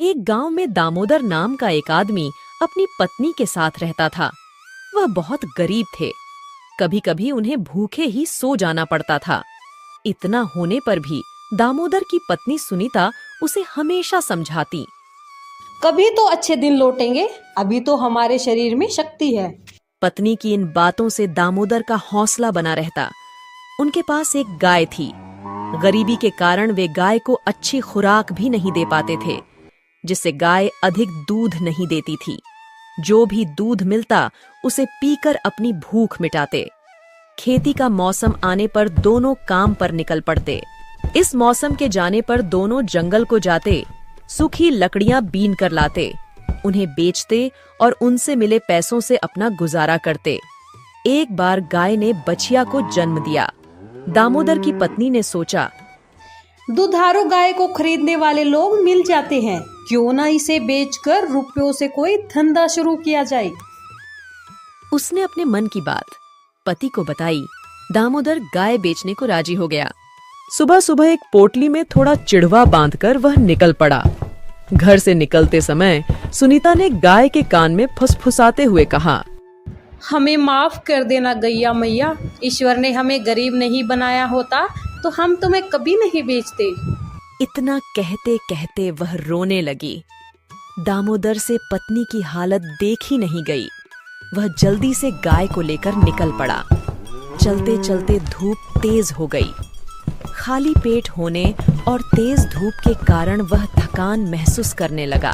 एक गांव में दामोदर नाम का एक आदमी अपनी पत्नी के साथ रहता था। वह बहुत गरीब थे। कभी कभी उन्हें भूखे ही सो जाना पड़ता था। इतना होने पर भी दामोदर की पत्नी सुनीता उसे हमेशा समझाती। कभी तो अच्छे दिन लौटेंगे, अभी तो हमारे शरीर में शक्ति है। पत्नी की इन बातों से दामोदर का हौसला बना रहता। उनके पास एक गाय थी। गरीबी के कारण वे गाय को अच्छी खुराक भी नहीं दे पाते थे, जिससे गाय अधिक दूध नहीं देती थी। जो भी दूध मिलता उसे पीकर अपनी भूख मिटाते। खेती का मौसम आने पर दोनों काम पर निकल पड़ते। इस मौसम के जाने पर दोनों जंगल को जाते, सूखी लकड़ियां बीन कर लाते, उन्हें बेचते और उनसे मिले पैसों से अपना गुजारा करते। एक बार गाय ने बछिया को जन्म दिया। दामोदर की पत्नी ने सोचा, दुधारू गाय को खरीदने वाले लोग मिल जाते हैं, क्यों ना इसे बेचकर रुपयों से कोई धंधा शुरू किया जाए। उसने अपने मन की बात पति को बताई। दामोदर गाय बेचने को राजी हो गया। सुबह सुबह एक पोटली में थोड़ा चिड़वा बांधकर वह निकल पड़ा। घर से निकलते समय सुनीता ने गाय के कान में फुसफुसाते हुए कहा, हमें माफ कर देना गैया मैया, ईश्वर ने हमें गरीब नहीं बनाया होता तो हम तुम्हें कभी नहीं बेचते। इतना कहते कहते वह रोने लगी। दामोदर से पत्नी की हालत देखी नहीं गई। वह जल्दी से गाय को लेकर निकल पड़ा। चलते चलते धूप तेज हो गई। खाली पेट होने और तेज धूप के कारण वह थकान महसूस करने लगा।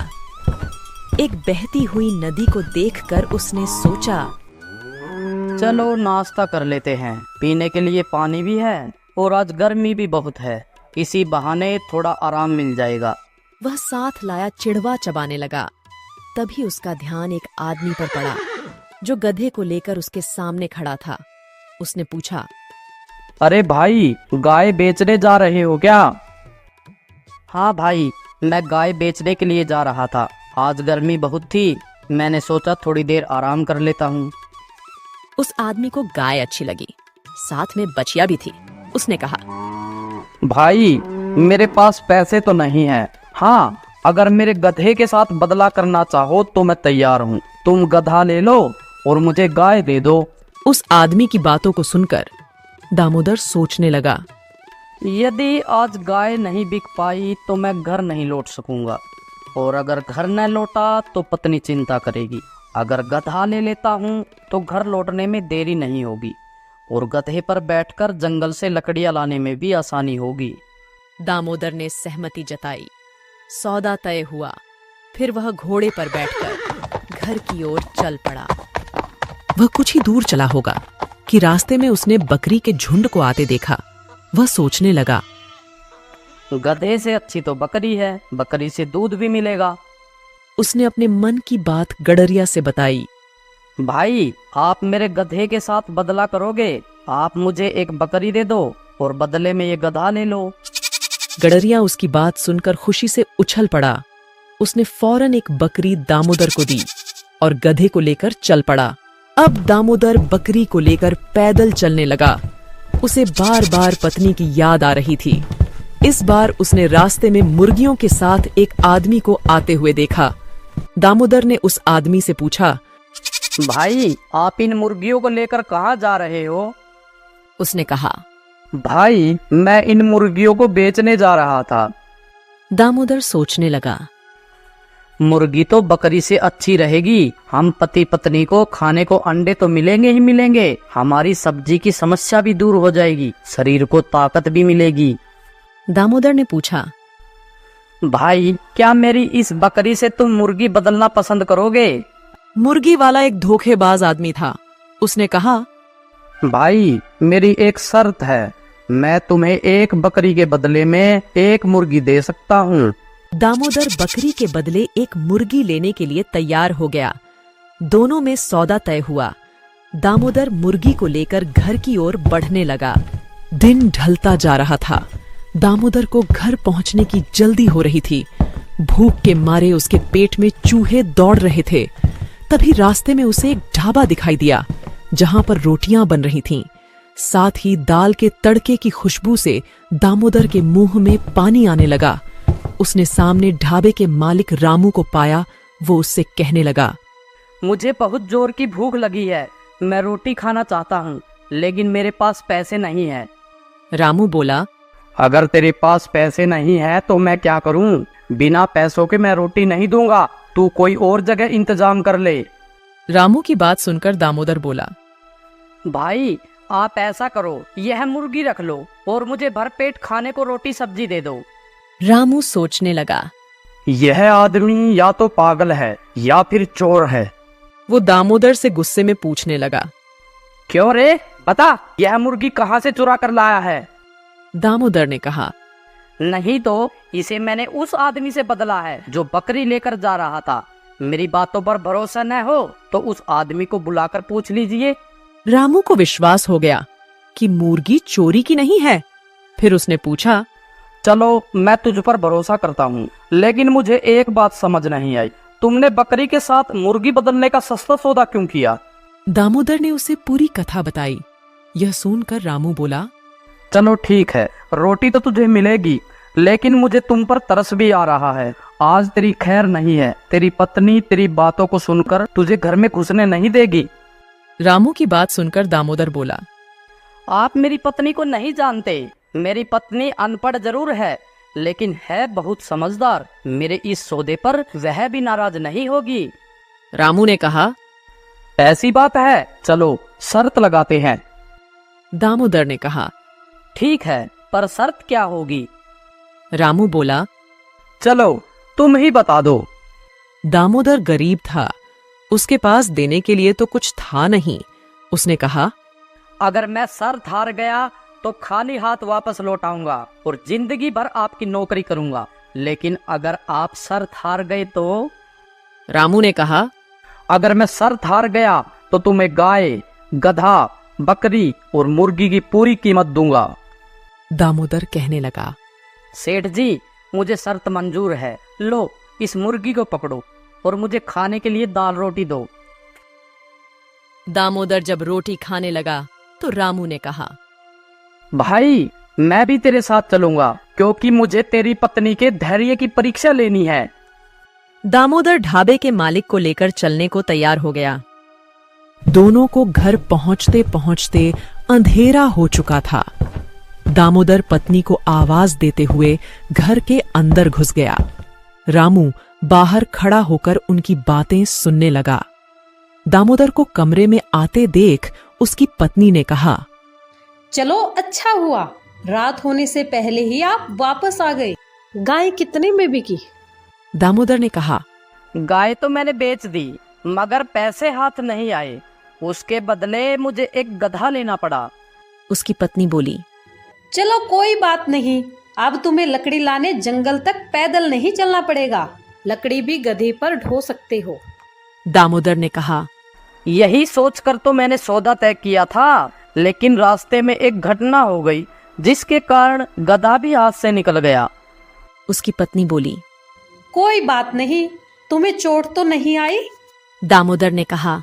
एक बहती हुई नदी को देखकर उसने सोचा, चलो नाश्ता कर लेते हैं, पीने के लिए पानी भी है और आज गर्मी भी बहुत है, इसी बहाने थोड़ा आराम मिल जाएगा। वह साथ लाया चिड़वा चबाने लगा। तभी उसका ध्यान एक आदमी पर पड़ा जो गधे को लेकर उसके सामने खड़ा था। उसने पूछा, अरे भाई, गाय बेचने जा रहे हो क्या? हाँ भाई, मैं गाय बेचने के लिए जा रहा था। आज गर्मी बहुत थी, मैंने सोचा थोड़ी देर आराम कर लेता हूँ। उस आदमी को गाय अच्छी लगी, साथ में बछिया भी थी। उसने कहा, भाई, मेरे पास पैसे तो नहीं है। हाँ, अगर मेरे गधे के साथ बदला करना चाहो तो मैं तैयार हूँ। तुम गधा ले लो और मुझे गाय दे दो। उस आदमी की बातों को सुनकर दामोदर सोचने लगा, यदि आज गाय नहीं बिक पाई तो मैं घर नहीं लौट सकूंगा, और अगर घर न लौटा तो पत्नी चिंता करेगी। अगर गधा ले लेता हूँ तो घर लौटने में देरी नहीं होगी और गधे पर बैठकर जंगल से लकड़ियां लाने में भी आसानी होगी। दामोदर ने सहमति जताई। सौदा तय हुआ। फिर वह घोड़े पर बैठकर घर की ओर चल पड़ा। वह कुछ ही दूर चला होगा कि रास्ते में उसने बकरी के झुंड को आते देखा। वह सोचने लगा, गधे से अच्छी तो बकरी है, बकरी से दूध भी मिलेगा। उसने अपने मन की बात गडरिया से बताई। भाई, आप मेरे गधे के साथ बदला करोगे? आप मुझे एक बकरी दे दो और बदले में ये गधा ले लो। गडरिया उसकी बात सुनकर खुशी से उछल पड़ा। उसने फौरन एक बकरी दामोदर को दी और गधे को लेकर चल पड़ा। अब दामोदर बकरी को लेकर पैदल चलने लगा। उसे बार बार पत्नी की याद आ रही थी। इस बार उसने रास्ते में मुर्गियों के साथ एक आदमी को आते हुए देखा। दामोदर ने उस आदमी से पूछा, भाई, आप इन मुर्गियों को लेकर कहाँ जा रहे हो? उसने कहा, भाई, मैं इन मुर्गियों को बेचने जा रहा था। दामोदर सोचने लगा, मुर्गी तो बकरी से अच्छी रहेगी। हम पति पत्नी को खाने को अंडे तो मिलेंगे ही मिलेंगे, हमारी सब्जी की समस्या भी दूर हो जाएगी, शरीर को ताकत भी मिलेगी। दामोदर ने पूछा, भाई, क्या मेरी इस बकरी से तुम मुर्गी बदलना पसंद करोगे? मुर्गी वाला एक धोखेबाज आदमी था। उसने कहा, भाई, मेरी एक शर्त है, मैं तुम्हें एक बकरी के बदले में एक मुर्गी दे सकता हूँ। दामोदर बकरी के बदले एक मुर्गी लेने के लिए तैयार हो गया। दोनों में सौदा तय हुआ। दामोदर मुर्गी को लेकर घर की ओर बढ़ने लगा। दिन ढलता जा रहा था। दामोदर को घर पहुंचने की जल्दी हो रही थी। भूख के मारे उसके पेट में चूहे दौड़ रहे थे। तभी रास्ते में उसे एक ढाबा दिखाई दिया जहां पर रोटियां बन रही थीं। साथ ही दाल के तड़के की खुशबू से दामोदर के मुंह में पानी आने लगा। उसने सामने ढाबे के मालिक रामू को पाया। वो उससे कहने लगा, मुझे बहुत जोर की भूख लगी है, मैं रोटी खाना चाहता हूँ, लेकिन मेरे पास पैसे नहीं है। रामू बोला, अगर तेरे पास पैसे नहीं है तो मैं क्या करूँ? बिना पैसों के मैं रोटी नहीं दूंगा, तू कोई और जगह इंतजाम कर ले। रामू की बात सुनकर दामोदर बोला, भाई आप ऐसा करो, यह मुर्गी रख लो और मुझे भरपेट खाने को रोटी सब्जी दे दो। रामू सोचने लगा, यह आदमी या तो पागल है या फिर चोर है। वो दामोदर से गुस्से में पूछने लगा, क्यों रे, बता यह मुर्गी कहाँ से चुरा कर लाया है? दामोदर ने कहा, नहीं तो इसे मैंने उस आदमी से बदला है जो बकरी लेकर जा रहा था। मेरी बातों पर भरोसा न हो तो उस आदमी को बुलाकर पूछ लीजिए। रामू को विश्वास हो गया कि मुर्गी चोरी की नहीं है। फिर उसने पूछा, चलो मैं तुझ पर भरोसा करता हूँ, लेकिन मुझे एक बात समझ नहीं आई, तुमने बकरी के साथ मुर्गी बदलने का सस्ता सौदा क्यों किया? दामोदर ने उसे पूरी कथा बताई। यह सुनकर रामू बोला, चलो ठीक है, रोटी तो तुझे मिलेगी, लेकिन मुझे तुम पर तरस भी आ रहा है। आज तेरी खैर नहीं है, तेरी पत्नी तेरी बातों को सुनकर तुझे घर में घुसने नहीं देगी। रामू की बात सुनकर दामोदर बोला, आप मेरी पत्नी को नहीं जानते। मेरी पत्नी अनपढ़ जरूर है, लेकिन है बहुत समझदार। मेरे इस सौदे पर वह भी नाराज नहीं होगी। रामू ने कहा, ऐसी बात है, चलो शर्त लगाते हैं। दामोदर ने कहा, ठीक है, पर शर्त क्या होगी? रामू बोला, चलो तुम ही बता दो। दामोदर गरीब था, उसके पास देने के लिए तो कुछ था नहीं। उसने कहा, अगर मैं शर्त हार गया तो खाली हाथ वापस लौट आऊंगा और जिंदगी भर आपकी नौकरी करूंगा, लेकिन अगर आप शर्त हार गए तो? रामू ने कहा, अगर मैं शर्त हार गया तो तुम्हें गाय, गधा, बकरी और मुर्गी की पूरी कीमत दूंगा। दामोदर कहने लगा, सेठ जी मुझे शर्त मंजूर है, लो इस मुर्गी को पकड़ो और मुझे खाने के लिए दाल रोटी दो। दामोदर जब रोटी खाने लगा तो रामू ने कहा, भाई मैं भी तेरे साथ चलूंगा, क्योंकि मुझे तेरी पत्नी के धैर्य की परीक्षा लेनी है। दामोदर ढाबे के मालिक को लेकर चलने को तैयार हो गया। दोनों को घर पहुंचते पहुंचते अंधेरा हो चुका था। दामोदर पत्नी को आवाज देते हुए घर के अंदर घुस गया। रामू बाहर खड़ा होकर उनकी बातें सुनने लगा। दामोदर को कमरे में आते देख उसकी पत्नी ने कहा, चलो अच्छा हुआ, रात होने से पहले ही आप वापस आ गए। गाय कितने में बिकी? दामोदर ने कहा, गाय तो मैंने बेच दी, मगर पैसे हाथ नहीं आए। उसके बदले मुझे एक गधा लेना पड़ा। उसकी पत्नी बोली, चलो कोई बात नहीं, अब तुम्हें लकड़ी लाने जंगल तक पैदल नहीं चलना पड़ेगा, लकड़ी भी गधे पर ढो सकते हो। दामोदर ने कहा, यही सोचकर तो मैंने सौदा तय किया था, लेकिन रास्ते में एक घटना हो गई जिसके कारण गधा भी हाथ से निकल गया। उसकी पत्नी बोली, कोई बात नहीं, तुम्हें चोट तो नहीं आई? दामोदर ने कहा,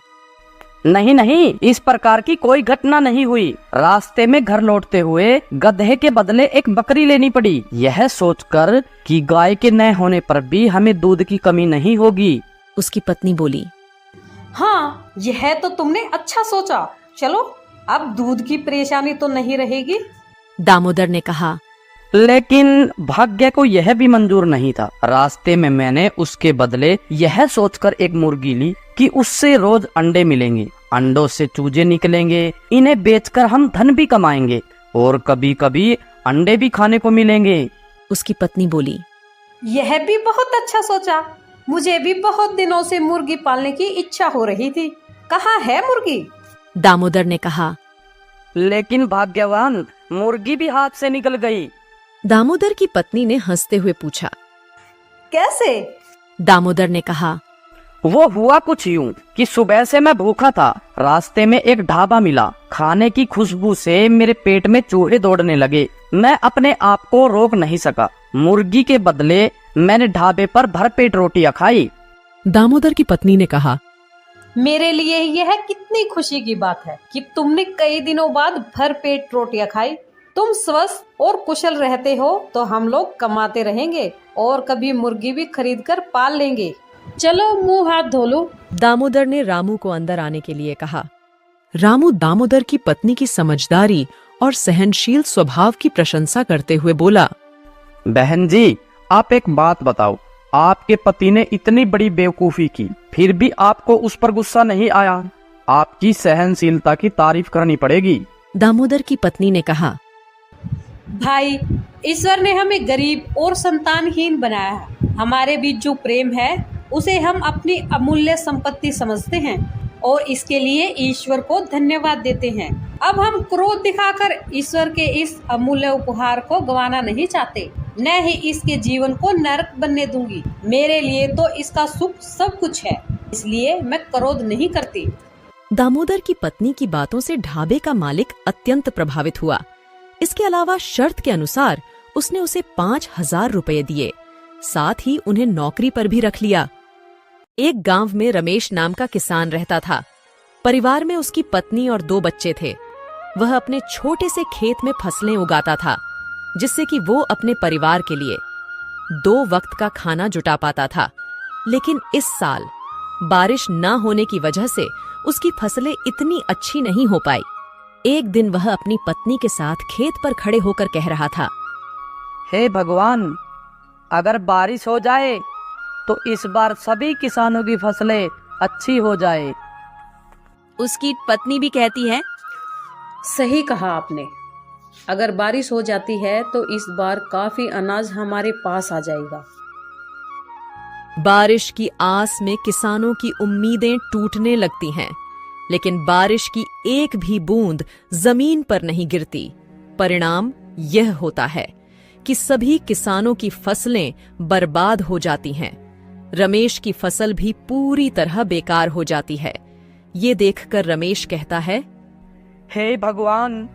नहीं नहीं, इस प्रकार की कोई घटना नहीं हुई। रास्ते में घर लौटते हुए गधे के बदले एक बकरी लेनी पड़ी, यह सोचकर कि गाय के न होने पर भी हमें दूध की कमी नहीं होगी। उसकी पत्नी बोली, हाँ यह तो तुमने अच्छा सोचा, चलो अब दूध की परेशानी तो नहीं रहेगी। दामोदर ने कहा, लेकिन भाग्य को यह भी मंजूर नहीं था। रास्ते में मैंने उसके बदले यह सोचकर एक मुर्गी ली कि उससे रोज अंडे मिलेंगे, अंडों से चूजे निकलेंगे, इन्हें बेचकर हम धन भी कमाएंगे और कभी कभी अंडे भी खाने को मिलेंगे। उसकी पत्नी बोली, यह भी बहुत अच्छा सोचा, मुझे भी बहुत दिनों से मुर्गी पालने की इच्छा हो रही थी, कहाँ है मुर्गी? दामोदर ने कहा, लेकिन भाग्यवान मुर्गी भी हाथ से निकल गई। दामोदर की पत्नी ने हंसते हुए पूछा, कैसे? दामोदर ने कहा, वो हुआ कुछ यूं कि सुबह से मैं भूखा था, रास्ते में एक ढाबा मिला, खाने की खुशबू से मेरे पेट में चूहे दौड़ने लगे, मैं अपने आप को रोक नहीं सका, मुर्गी के बदले मैंने ढाबे पर भरपेट रोटियां खाई। दामोदर की पत्नी ने कहा, मेरे लिए यह कितनी खुशी की बात है कि तुमने कई दिनों बाद भरपेट रोटियां खाई। तुम स्वस्थ और कुशल रहते हो तो हम लोग कमाते रहेंगे और कभी मुर्गी भी खरीद कर पाल लेंगे। चलो मुंह हाथ धो लो। दामोदर ने रामू को अंदर आने के लिए कहा। रामू दामोदर की पत्नी की समझदारी और सहनशील स्वभाव की प्रशंसा करते हुए बोला, बहन जी, आप एक बात बताओ, आपके पति ने इतनी बड़ी बेवकूफी की, फिर भी आपको उस पर गुस्सा नहीं आया? आपकी सहनशीलता की तारीफ करनी पड़ेगी। दामोदर की पत्नी ने कहा, भाई, ईश्वर ने हमें गरीब और संतानहीन बनाया है। हमारे बीच जो प्रेम है उसे हम अपनी अमूल्य संपत्ति समझते हैं और इसके लिए ईश्वर को धन्यवाद देते हैं। अब हम क्रोध दिखाकर ईश्वर के इस अमूल्य उपहार को गंवाना नहीं चाहते, न ही इसके जीवन को नरक बनने दूंगी। मेरे लिए तो इसका सुख सब कुछ है, इसलिए मैं क्रोध नहीं करती। दामोदर की पत्नी की बातों से ढाबे का मालिक अत्यंत प्रभावित हुआ। इसके अलावा शर्त के अनुसार उसने उसे 5,000 रुपए दिए, साथ ही उन्हें नौकरी पर भी रख लिया। एक गांव में रमेश नाम का किसान रहता था। परिवार में उसकी पत्नी और 2 बच्चे थे। वह अपने छोटे से खेत में फसलें उगाता था, जिससे कि वो अपने परिवार के लिए 2 वक्त का खाना जुटा पाता था। लेकिन इस साल बारिश न होने की वजह से उसकी फसलें इतनी अच्छी नहीं हो पाई। एक दिन वह अपनी पत्नी के साथ खेत पर खड़े होकर कह रहा था, हे भगवान, अगर बारिश हो जाए तो इस बार सभी किसानों की फसलें अच्छी हो जाए। उसकी पत्नी भी कहती है, सही कहा आपने। अगर बारिश हो जाती है तो इस बार काफी अनाज हमारे पास आ जाएगा। बारिश की आस में किसानों की उम्मीदें टूटने लगती हैं, लेकिन बारिश की एक भी बूंद जमीन पर नहीं गिरती। परिणाम यह होता है कि सभी किसानों की फसलें बर्बाद हो जाती हैं। रमेश की फसल भी पूरी तरह बेकार हो जाती है। ये देखकर रमेश कहता है, हे भगवान,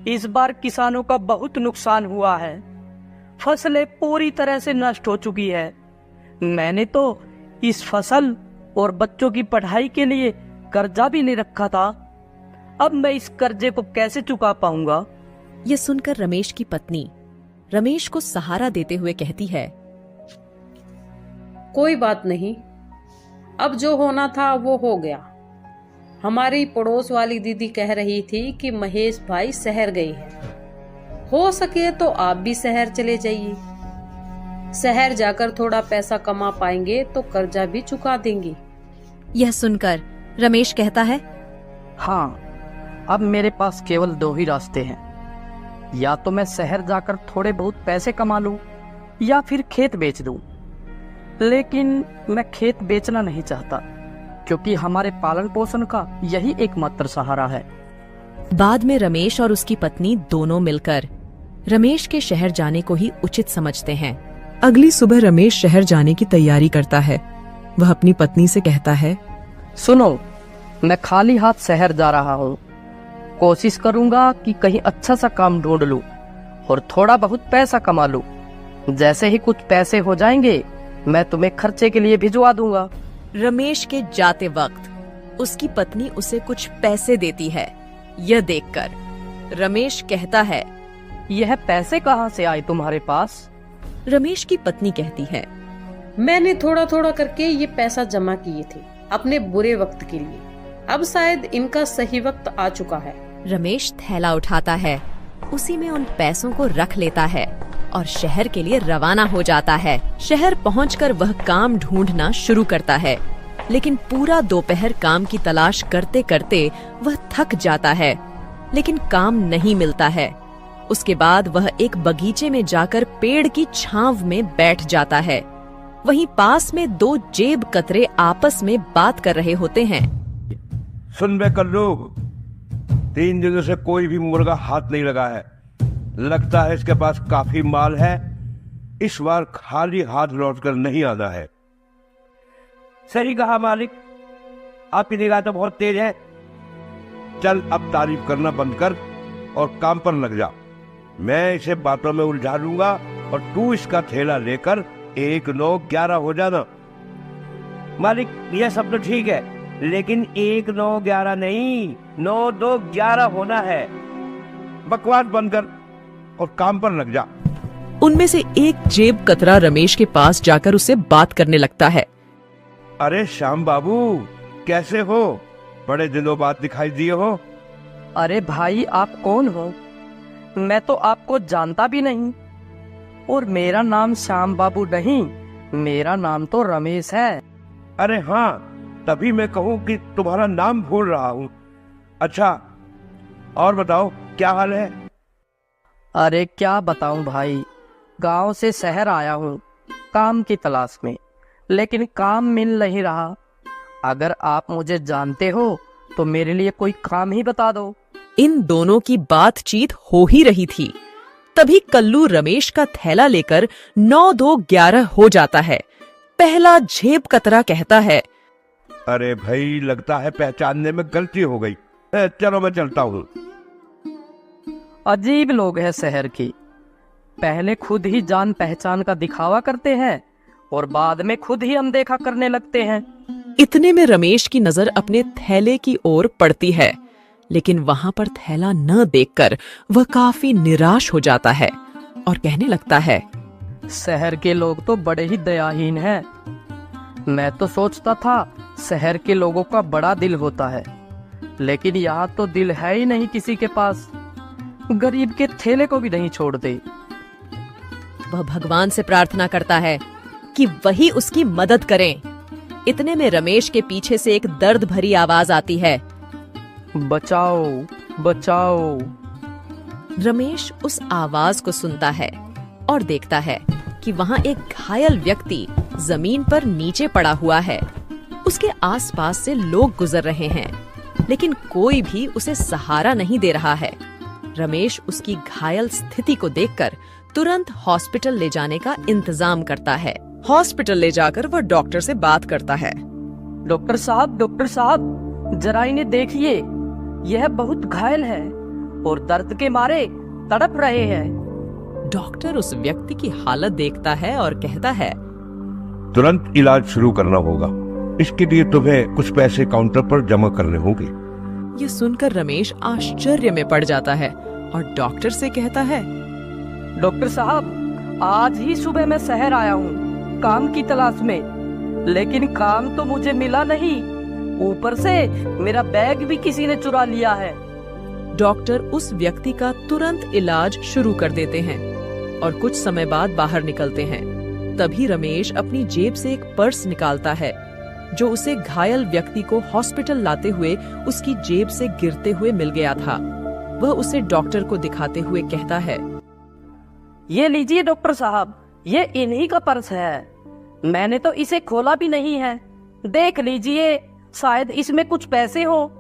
इस बार किसानों का बहुत नुकसान हुआ है। फसलें पूरी तरह से नष्ट हो चुकी है। मैंने तो इस फसल और बच्चों की पढ़ाई के लिए कर्जा भी नहीं रखा था। अब मैं इस कर्जे को कैसे चुका पाऊंगा? यह सुनकर रमेश की पत्नी रमेश को सहारा देते हुए कहती है, कोई बात नहीं, अब जो होना था वो हो गया। हमारी पड़ोस वाली दीदी कह रही थी कि महेश भाई शहर गए हैं। हो सके तो आप भी शहर चले जाइए। शहर जाकर थोड़ा पैसा कमा पाएंगे तो कर्जा भी चुका देंगे। यह सुनकर रमेश कहता है, हाँ, अब मेरे पास केवल 2 ही रास्ते हैं। या तो मैं शहर जाकर थोड़े बहुत पैसे कमा लूं या फिर खेत बेच दूं। लेकिन मैं खेत बेचना नहीं चाहता, क्योंकि हमारे पालन पोषण का यही एकमात्र सहारा है। बाद में रमेश और उसकी पत्नी दोनों मिलकर रमेश के शहर जाने को ही उचित समझते हैं। अगली सुबह रमेश शहर जाने की तैयारी करता है। वह अपनी पत्नी से कहता है, सुनो, मैं खाली हाथ शहर जा रहा हूँ। कोशिश करूंगा कि कहीं अच्छा सा काम ढूंढ लूं और थोड़ा बहुत पैसा कमा लूं। जैसे ही कुछ पैसे हो जाएंगे मैं तुम्हें खर्चे के लिए भिजवा दूंगा। रमेश के जाते वक्त उसकी पत्नी उसे कुछ पैसे देती है। यह देखकर रमेश कहता है, यह पैसे कहाँ से आए तुम्हारे पास? रमेश की पत्नी कहती है, मैंने थोड़ा थोड़ा करके ये पैसा जमा किए थे अपने बुरे वक्त के लिए। अब शायद इनका सही वक्त आ चुका है। रमेश थैला उठाता है, उसी में उन पैसों को रख लेता है और शहर के लिए रवाना हो जाता है। शहर पहुंचकर वह काम ढूंढना शुरू करता है, लेकिन पूरा दोपहर काम की तलाश करते करते वह थक जाता है, लेकिन काम नहीं मिलता है। उसके बाद वह एक बगीचे में जाकर पेड़ की छांव में बैठ जाता है। वहीं पास में 2 जेब कतरे आपस में बात कर रहे होते हैं। सुन बे कल्लू, 3 दिनों से कोई भी मुर्गा हाथ नहीं लगा है। लगता है इसके पास काफी माल है। इस बार खाली हाथ लौटकर नहीं आना है। सही कहा मालिक, आपकी निगाह तो बहुत तेज है। चल अब तारीफ करना बंद कर और काम पर लग जा। मैं इसे बातों में उलझा लूंगा और तू इसका थैला लेकर 1, 9, 11 हो जाना। मालिक, यह सब तो ठीक है, लेकिन 1, 9, 11 नहीं, 9, 2, 11 होना है। बकवास बंद कर, और काम पर लग जा। उनमें से एक जेब कतरा रमेश के पास जाकर उससे बात करने लगता है। अरे श्याम बाबू, कैसे हो? बड़े दिनों बाद दिखाई दिए हो। अरे भाई, आप कौन हो? मैं तो आपको जानता भी नहीं। और मेरा नाम श्याम बाबू नहीं, मेरा नाम तो रमेश है। अरे हाँ, तभी मैं कहूँ कि तुम्हारा नाम भूल रहा हूँ। अच्छा, और बताओ क्या हाल है? अरे क्या बताऊं भाई, गांव से शहर आया हूँ काम की तलाश में, लेकिन काम मिल नहीं रहा। अगर आप मुझे जानते हो तो मेरे लिए कोई काम ही बता दो। इन दोनों की बातचीत हो ही रही थी, तभी कल्लू रमेश का थैला लेकर 9-2-11 हो जाता है। पहला जेब कतरा कहता है, अरे भाई, लगता है पहचानने में गलती हो गई। चलो मैं चलता हूँ। अजीब लोग हैं शहर की, पहले खुद ही जान पहचान का दिखावा करते हैं और बाद में खुद ही अनदेखा करने लगते हैं। इतने में रमेश की नजर अपने थैले की ओर पड़ती है, लेकिन वहां पर थैला न देखकर वह काफी निराश हो जाता है और कहने लगता है, शहर के लोग तो बड़े ही दयाहीन हैं। मैं तो सोचता था शहर के लोगों का बड़ा दिल होता है, लेकिन यहाँ तो दिल है ही नहीं किसी के पास। गरीब के थैले को भी नहीं छोड़ते। वह भगवान से प्रार्थना करता है कि वही उसकी मदद करें। इतने में रमेश के पीछे से एक दर्द भरी आवाज आती है, बचाओ बचाओ। रमेश उस आवाज को सुनता है और देखता है कि वहां एक घायल व्यक्ति जमीन पर नीचे पड़ा हुआ है। उसके आसपास से लोग गुजर रहे हैं, लेकिन कोई भी उसे सहारा नहीं दे रहा है। रमेश उसकी घायल स्थिति को देखकर तुरंत हॉस्पिटल ले जाने का इंतजाम करता है। हॉस्पिटल ले जाकर वह डॉक्टर से बात करता है। डॉक्टर साहब, जरा इन्हें देखिए, यह बहुत घायल है और दर्द के मारे तड़प रहे हैं। डॉक्टर उस व्यक्ति की हालत देखता है और कहता है, तुरंत इलाज शुरू करना होगा। इसके लिए तुम्हें कुछ पैसे काउंटर पर जमा करने होंगे। ये सुनकर रमेश आश्चर्य में पड़ जाता है और डॉक्टर से कहता है, डॉक्टर साहब, आज ही सुबह मैं शहर आया हूँ काम की तलाश में, लेकिन काम तो मुझे मिला नहीं। ऊपर से मेरा बैग भी किसी ने चुरा लिया है। डॉक्टर उस व्यक्ति का तुरंत इलाज शुरू कर देते हैं और कुछ समय बाद बाहर निकलते हैं। तभी रमेश अपनी जेब से एक पर्स निकालता है, जो उसे घायल व्यक्ति को हॉस्पिटल लाते हुए उसकी जेब से गिरते हुए मिल गया था। वह उसे डॉक्टर को दिखाते हुए कहता है, ये लीजिए डॉक्टर साहब, ये इन्हीं का पर्स है। मैंने तो इसे खोला भी नहीं है, देख लीजिए, शायद इसमें कुछ पैसे हो।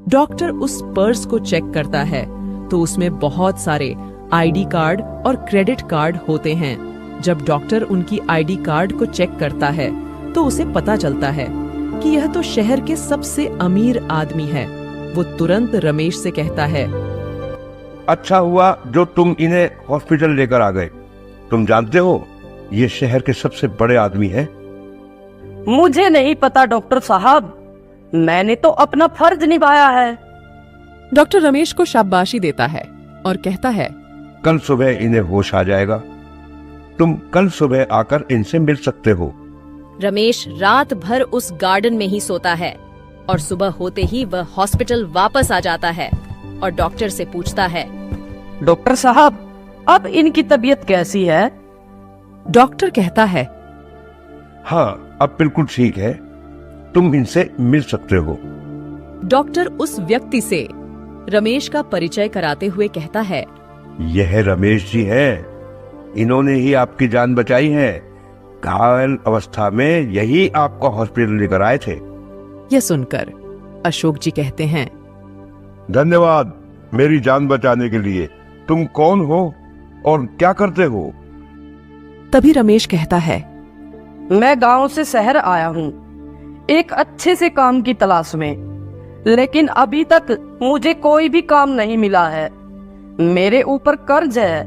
डॉक्टर उस पर्स को चेक करता है तो उसमें बहुत सारे आईडी कार्ड और क्रेडिट कार्ड होते हैं। जब डॉक्टर उनकी आईडी कार्ड को चेक करता है तो उसे पता चलता है कि यह तो शहर के सबसे अमीर आदमी है। वो तुरंत रमेश से कहता है, अच्छा हुआ जो तुम इन्हें हॉस्पिटल लेकर आ गए। तुम जानते हो, ये शहर के सबसे बड़े आदमी हैं। मुझे नहीं पता डॉक्टर साहब, मैंने तो अपना फर्ज निभाया है। डॉक्टर रमेश को शाबाशी देता है और कहता है, कल सुबह इन्हें होश आ जाएगा। तुम कल सुबह आकर इनसे मिल सकते हो। रमेश रात भर उस गार्डन में ही सोता है और सुबह होते ही वह हॉस्पिटल वापस आ जाता है और डॉक्टर से पूछता है, डॉक्टर साहब, अब इनकी तबीयत कैसी है? डॉक्टर कहता है, हाँ, अब बिल्कुल ठीक है, तुम इनसे मिल सकते हो। डॉक्टर उस व्यक्ति से रमेश का परिचय कराते हुए कहता है, यह रमेश जी हैं। इन्होंने ही आपकी जान बचाई है। घायल अवस्था में यही आपको हॉस्पिटल लेकर आए थे। यह सुनकर अशोक जी कहते हैं, धन्यवाद मेरी जान बचाने के लिए। तुम कौन हो और क्या करते हो? तभी रमेश कहता है, मैं गांव से शहर आया हूँ एक अच्छे से काम की तलाश में, लेकिन अभी तक मुझे कोई भी काम नहीं मिला है। मेरे ऊपर कर्ज है,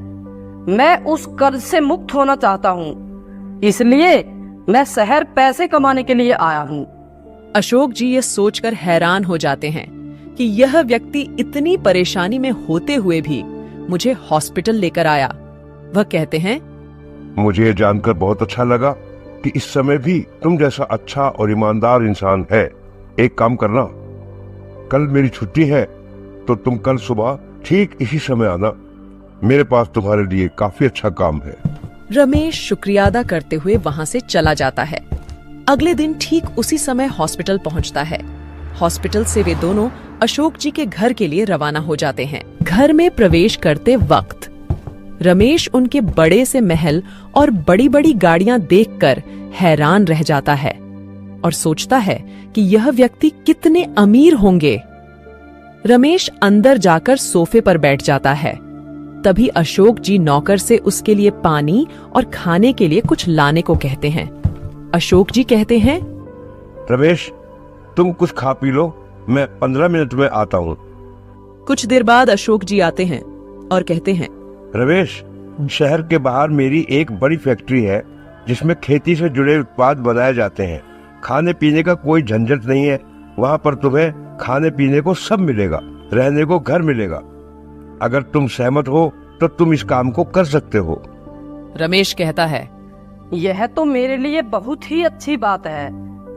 मैं उस कर्ज से मुक्त होना चाहता हूँ, इसलिए मैं शहर पैसे कमाने के लिए आया हूँ। अशोक जी ये सोचकर हैरान हो जाते हैं कि यह व्यक्ति इतनी परेशानी में होते हुए भी मुझे हॉस्पिटल लेकर आया। वह कहते हैं, मुझे ये जानकर बहुत अच्छा लगा कि इस समय भी तुम जैसा अच्छा और ईमानदार इंसान है। एक काम करना, कल मेरी छुट्टी है तो तुम कल सुबह ठीक इसी समय आना। मेरे पास तुम्हारे लिए काफी अच्छा काम है। रमेश शुक्रिया अदा करते हुए वहां से चला जाता है। अगले दिन ठीक उसी समय हॉस्पिटल पहुंचता है। हॉस्पिटल से वे दोनों अशोक जी के घर के लिए रवाना हो जाते हैं। घर में प्रवेश करते वक्त रमेश उनके बड़े से महल और बड़ी बड़ी गाड़ियां देखकर हैरान रह जाता है और सोचता है कि यह व्यक्ति कितने अमीर होंगे। रमेश अंदर जाकर सोफे पर बैठ जाता है। तभी अशोक जी नौकर से उसके लिए पानी और खाने के लिए कुछ लाने को कहते हैं। अशोक जी कहते हैं, रमेश, तुम कुछ खा पी लो, मैं 15 मिनट में आता हूँ। कुछ देर बाद अशोक जी आते हैं और कहते हैं, रमेश, शहर के बाहर मेरी एक बड़ी फैक्ट्री है जिसमें खेती से जुड़े उत्पाद बनाए जाते हैं। खाने पीने का कोई झंझट नहीं है। वहाँ पर तुम्हें खाने पीने को सब मिलेगा, रहने को घर मिलेगा। अगर तुम सहमत हो तो तुम इस काम को कर सकते हो। रमेश कहता है, यह तो मेरे लिए बहुत ही अच्छी बात है।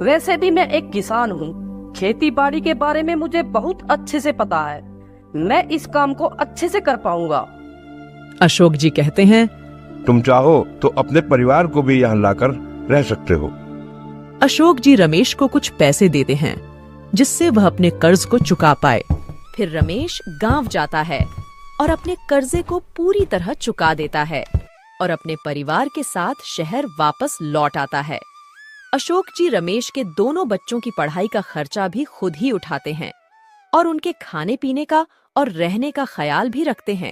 वैसे भी मैं एक किसान हूँ। खेती बाड़ी के बारे में मुझे बहुत अच्छे से पता है। मैं इस काम को अच्छे से कर पाऊंगा। अशोक जी कहते हैं, तुम चाहो तो अपने परिवार को भी यहाँ लाकर रह सकते हो। अशोक जी रमेश को कुछ पैसे देते हैं जिससे वह अपने कर्ज को चुका पाए। फिर रमेश गांव जाता है और अपने कर्जे को पूरी तरह चुका देता है और अपने परिवार के साथ शहर वापस लौट आता है। अशोक जी रमेश के दोनों बच्चों की पढ़ाई का खर्चा भी खुद ही उठाते हैं और उनके खाने पीने का और रहने का ख्याल भी रखते हैं।